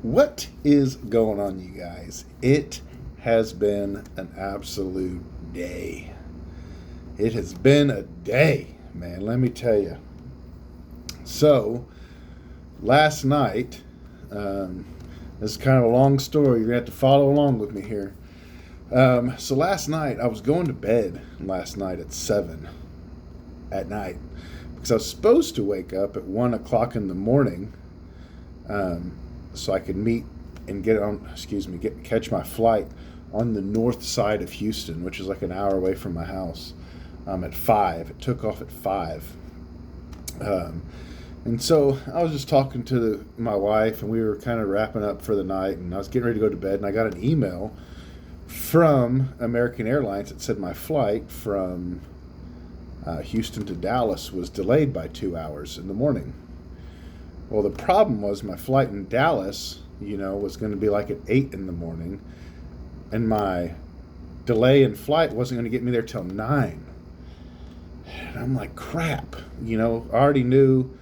What is going on, you guys? It has been an absolute day. It has been a day, man, let me tell you. So, last night, this is kind of a long story. You're going to have to follow along with me here. So, last night, I was going to bed last night at 7 at night because I was supposed to wake up at 1 o'clock in the morning. So I could meet and catch my flight on the north side of Houston, which is like an hour away from my house, at 5. It took off at 5. And so I was just talking to my wife, and we were kind of wrapping up for the night, and I was getting ready to go to bed, and I got an email from American Airlines that said my flight from Houston to Dallas was delayed by 2 hours in the morning. Well, the problem was my flight in Dallas, was going to be like at 8 in the morning, and my delay in flight wasn't going to get me there till 9. And I'm like, crap. I already knew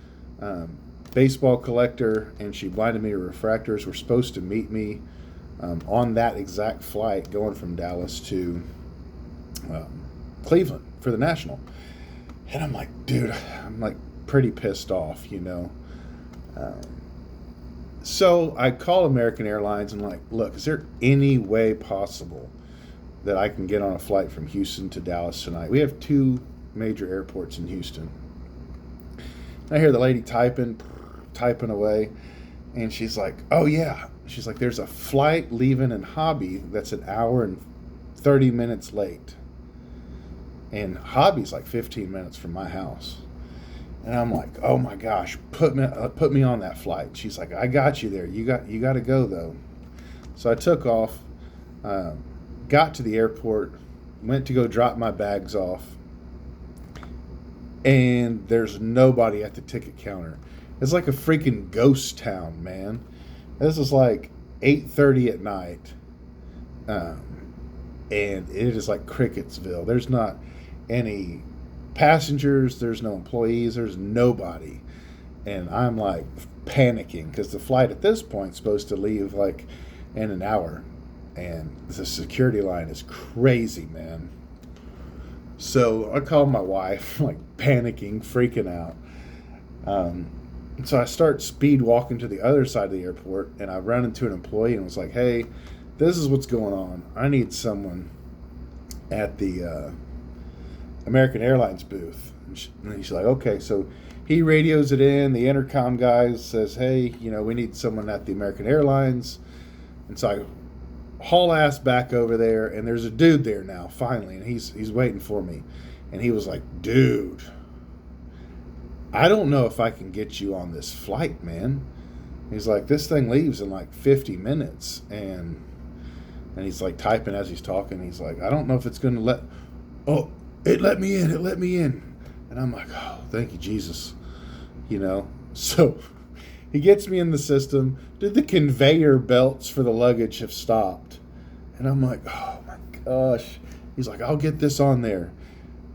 Baseball Collector and She Blinded Me to Refractors were supposed to meet me on that exact flight going from Dallas to Cleveland for the National. And I'm like, dude, I'm like pretty pissed off, So I call American Airlines and like, look, is there any way possible that I can get on a flight from Houston to Dallas tonight? We have 2 major airports in Houston. I hear the lady typing away, and she's like, oh yeah. She's like, there's a flight leaving in Hobby that's an hour and 30 minutes late. And Hobby's like 15 minutes from my house. And I'm like, oh my gosh, put me on that flight. She's like, I got you there. You got to go though. So I took off, got to the airport, went to go drop my bags off, and there's nobody at the ticket counter. It's like a freaking ghost town, man. This is like 8:30 at night, and it is like Cricketsville. There's not any passengers, there's no employees, there's nobody. And I'm like panicking because the flight at this point is supposed to leave like in an hour, and the security line is crazy, man. So I call my wife, like panicking, freaking out. So I start speed walking to the other side of the airport, and I run into an employee and was like, hey, this is what's going on. I need someone at the American Airlines booth. And he's like, okay. So he radios it in. The intercom guy says, hey, we need someone at the American Airlines. And so I haul ass back over there, and there's a dude there now, finally, and he's waiting for me. And he was like, dude, I don't know if I can get you on this flight, man. He's like, this thing leaves in like 50 minutes. And he's like typing as he's talking. He's like, I don't know if it's going to it let me in. And I'm like, oh, thank you, Jesus. So he gets me in the system. Dude, the conveyor belts for the luggage have stopped. And I'm like, oh my gosh. He's like, I'll get this on there.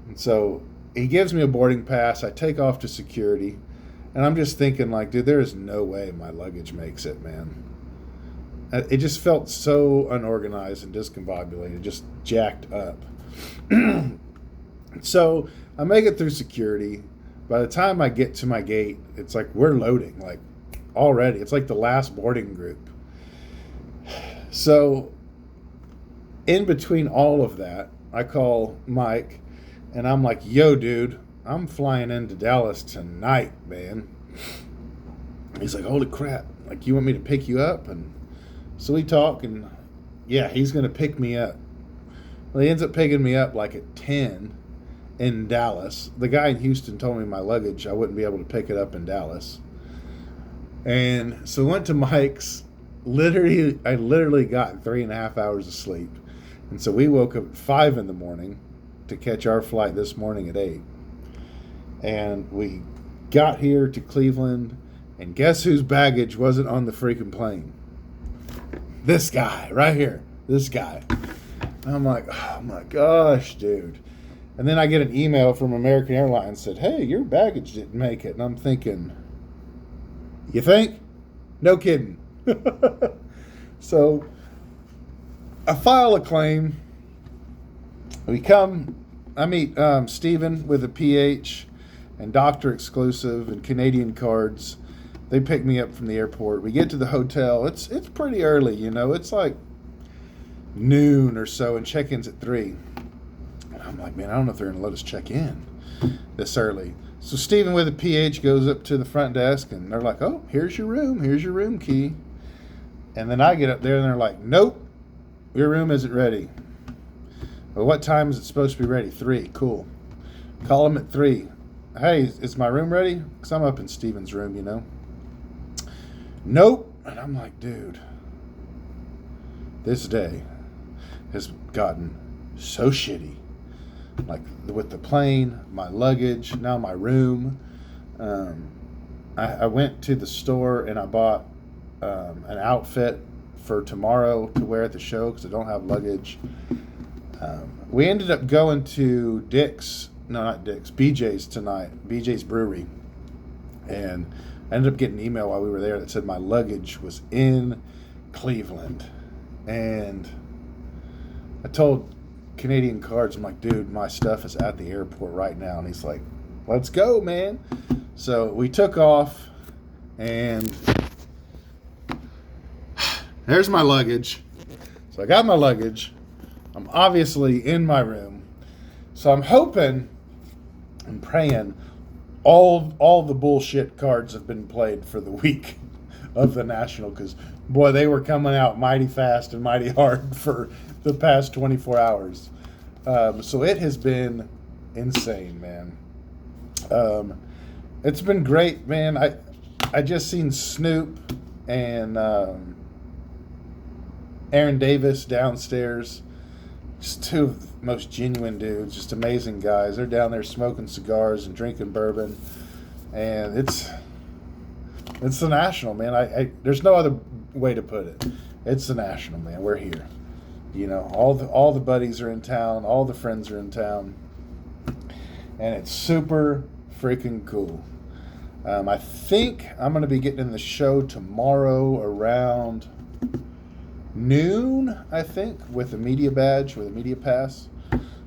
And so he gives me a boarding pass. I take off to security. And I'm just thinking like, dude, there is no way my luggage makes it, man. It just felt so unorganized and discombobulated, just jacked up. So I make it through security. By the time I get to my gate, it's like we're loading, like already. It's like the last boarding group. So in between all of that, I call Mike, and I'm like, yo, dude, I'm flying into Dallas tonight, man. He's like, holy crap. Like, you want me to pick you up? And so we talk, and yeah, he's going to pick me up. Well, he ends up picking me up like at 10 in Dallas. The guy in Houston told me my luggage, I wouldn't be able to pick it up in Dallas. And so went to Mike's. I literally got 3.5 hours of sleep. And so we woke up at 5 in the morning to catch our flight this morning at 8. And we got here to Cleveland, and guess whose baggage wasn't on the freaking plane? This guy right here. This guy. And I'm like, oh my gosh, dude. And then I get an email from American Airlines said, hey, your baggage didn't make it. And I'm thinking, you think? No kidding. So I file a claim. I meet Stephen with a PH and Doctor Exclusive and Canadian Cards. They pick me up from the airport. We get to the hotel. It's pretty early, It's like noon or so, and check-in's at 3. And I'm like, man, I don't know if they're going to let us check in this early. So Stephen with a PH goes up to the front desk, and they're like, oh, here's your room. Here's your room key. And then I get up there, and they're like, nope, your room isn't ready. Well, what time is it supposed to be ready? 3. Cool. Call him at 3. Hey, is my room ready? Because I'm up in Stephen's room, Nope. And I'm like, dude, this day has gotten so shitty. Like, with the plane, my luggage, now my room. I went to the store and I bought an outfit for tomorrow to wear at the show because I don't have luggage. We ended up going to BJ's tonight, BJ's Brewery. And I ended up getting an email while we were there that said my luggage was in Cleveland. And I told Canadian Cards, I'm like, dude, my stuff is at the airport right now. And he's like, let's go, man. So we took off, and there's my luggage. So I got my luggage. I'm obviously in my room. So I'm hoping and praying all the bullshit cards have been played for the week of the National, because, boy, they were coming out mighty fast and mighty hard for the past 24 hours. So it has been insane, man. It's been great, man. I just seen Snoop and Aaron Davis downstairs. Just two of the most genuine dudes, just amazing guys. They're down there smoking cigars and drinking bourbon, and it's the National, man. There's no other way to put it. It's the National, man. We're here. All the buddies are in town, all the friends are in town, and it's super freaking cool. I think I'm going to be getting in the show tomorrow around noon, I think, with a media badge, with a media pass.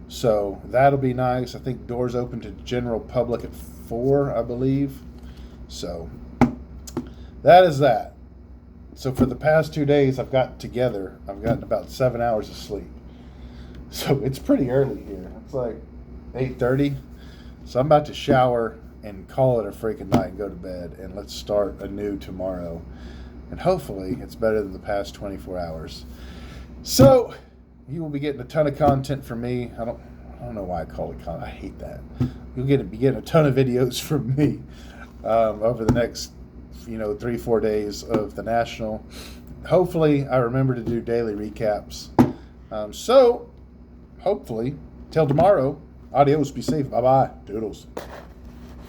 So that'll be nice. I think doors open to general public at 4, I believe. So that is that. So for the past 2 days I've gotten about 7 hours of sleep. So it's pretty early here. It's like 8:30. So I'm about to shower and call it a freaking night and go to bed, and let's start anew tomorrow. And hopefully it's better than the past 24 hours. So you will be getting a ton of content from me. I don't know why I call it content. I hate that. You'll be getting a ton of videos from me over the next 3-4 days of the National. Hopefully I remember to do daily recaps. So hopefully till tomorrow, adios, be safe, bye bye, doodles.